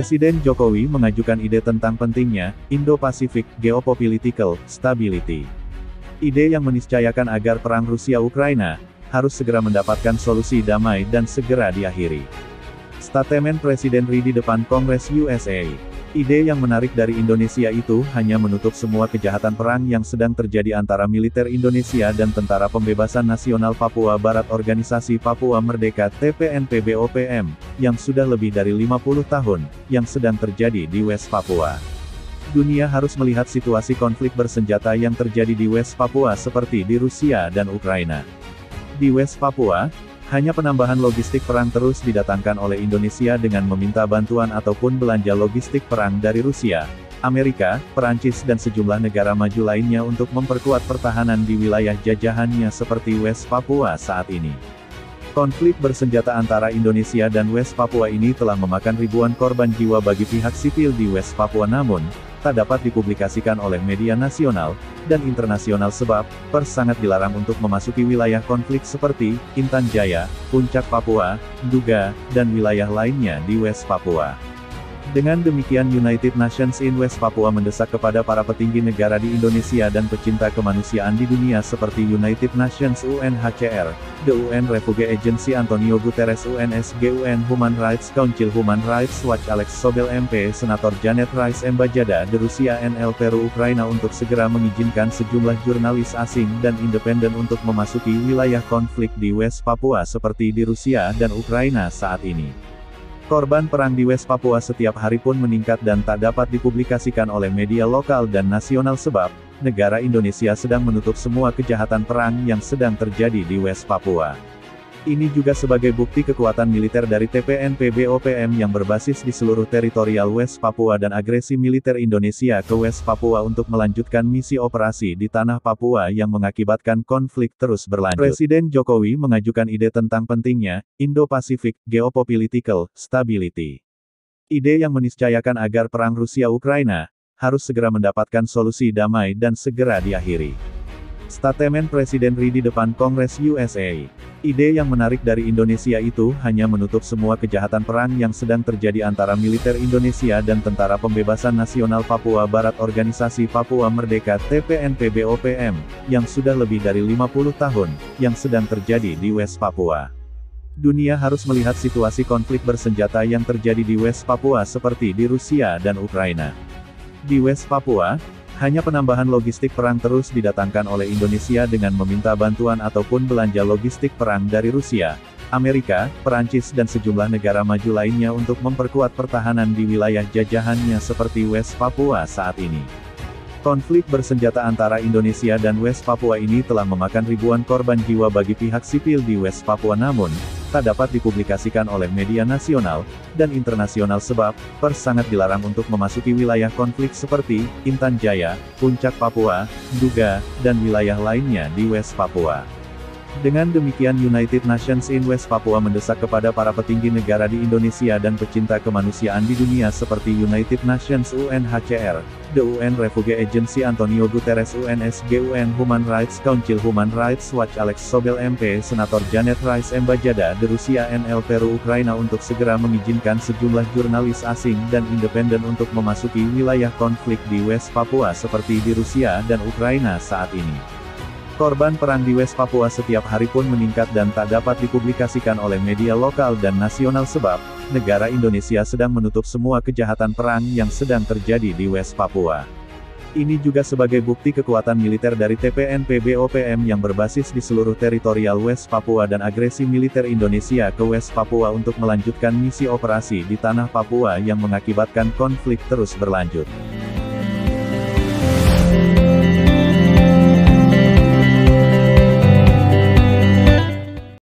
Presiden Jokowi mengajukan ide tentang pentingnya Indo-Pacific Geopolitical Stability. Ide yang meniscayakan agar perang Rusia-Ukraina harus segera mendapatkan solusi damai dan segera diakhiri. Statemen Presiden RI di depan Kongres USA. Ide yang menarik dari Indonesia itu hanya menutup semua kejahatan perang yang sedang terjadi antara militer Indonesia dan Tentara Pembebasan Nasional Papua Barat Organisasi Papua Merdeka TPNPB-OPM, yang sudah lebih dari 50 tahun, yang sedang terjadi di West Papua. Dunia harus melihat situasi konflik bersenjata yang terjadi di West Papua seperti di Rusia dan Ukraina. Di West Papua, hanya penambahan logistik perang terus didatangkan oleh Indonesia dengan meminta bantuan ataupun belanja logistik perang dari Rusia, Amerika, Perancis dan sejumlah negara maju lainnya untuk memperkuat pertahanan di wilayah jajahannya seperti West Papua saat ini. Konflik bersenjata antara Indonesia dan West Papua ini telah memakan ribuan korban jiwa bagi pihak sipil di West Papua, namun tak dapat dipublikasikan oleh media nasional dan internasional sebab pers sangat dilarang untuk memasuki wilayah konflik seperti Intan Jaya, Puncak Papua, Nduga, dan wilayah lainnya di West Papua. Dengan demikian United Nations in West Papua mendesak kepada para petinggi negara di Indonesia dan pecinta kemanusiaan di dunia seperti United Nations UNHCR, the UN Refugee Agency Antonio Guterres UNSG UN Human Rights Council Human Rights Watch Alex Sobel MP Senator Janet Rice Embajada de Rusia NL Peru Ukraina untuk segera mengizinkan sejumlah jurnalis asing dan independen untuk memasuki wilayah konflik di West Papua seperti di Rusia dan Ukraina saat ini. Korban perang di West Papua setiap hari pun meningkat dan tak dapat dipublikasikan oleh media lokal dan nasional sebab negara Indonesia sedang menutup semua kejahatan perang yang sedang terjadi di West Papua. Ini juga sebagai bukti kekuatan militer dari TPNPB-OPM yang berbasis di seluruh teritorial West Papua dan agresi militer Indonesia ke West Papua untuk melanjutkan misi operasi di tanah Papua yang mengakibatkan konflik terus berlanjut. Presiden Jokowi mengajukan ide tentang pentingnya Indo-Pacific Geopolitical Stability. Ide yang meniscayakan agar perang Rusia-Ukraina harus segera mendapatkan solusi damai dan segera diakhiri. Statemen Presiden RI di depan Kongres USA. Ide yang menarik dari Indonesia itu hanya menutup semua kejahatan perang yang sedang terjadi antara militer Indonesia dan Tentara Pembebasan Nasional Papua Barat Organisasi Papua Merdeka TPNPB-OPM, yang sudah lebih dari 50 tahun, yang sedang terjadi di West Papua. Dunia harus melihat situasi konflik bersenjata yang terjadi di West Papua seperti di Rusia dan Ukraina. Di West Papua, hanya penambahan logistik perang terus didatangkan oleh Indonesia dengan meminta bantuan ataupun belanja logistik perang dari Rusia, Amerika, Perancis dan sejumlah negara maju lainnya untuk memperkuat pertahanan di wilayah jajahannya seperti West Papua saat ini. Konflik bersenjata antara Indonesia dan West Papua ini telah memakan ribuan korban jiwa bagi pihak sipil di West Papua, namun tak dapat dipublikasikan oleh media nasional dan internasional sebab pers sangat dilarang untuk memasuki wilayah konflik seperti Intan Jaya, Puncak Papua, Nduga, dan wilayah lainnya di West Papua. Dengan demikian United Nations in West Papua mendesak kepada para petinggi negara di Indonesia dan pecinta kemanusiaan di dunia seperti United Nations UNHCR, the UN Refugee Agency Antonio Guterres UNSG UN Human Rights Council Human Rights Watch Alex Sobel MP Senator Janet Rice Embajada de Rusia NL Peru Ukraina untuk segera mengizinkan sejumlah jurnalis asing dan independen untuk memasuki wilayah konflik di West Papua seperti di Rusia dan Ukraina saat ini. Korban perang di West Papua setiap hari pun meningkat dan tak dapat dipublikasikan oleh media lokal dan nasional sebab negara Indonesia sedang menutup semua kejahatan perang yang sedang terjadi di West Papua. Ini juga sebagai bukti kekuatan militer dari TPNPB-OPM yang berbasis di seluruh teritorial West Papua dan agresi militer Indonesia ke West Papua untuk melanjutkan misi operasi di tanah Papua yang mengakibatkan konflik terus berlanjut.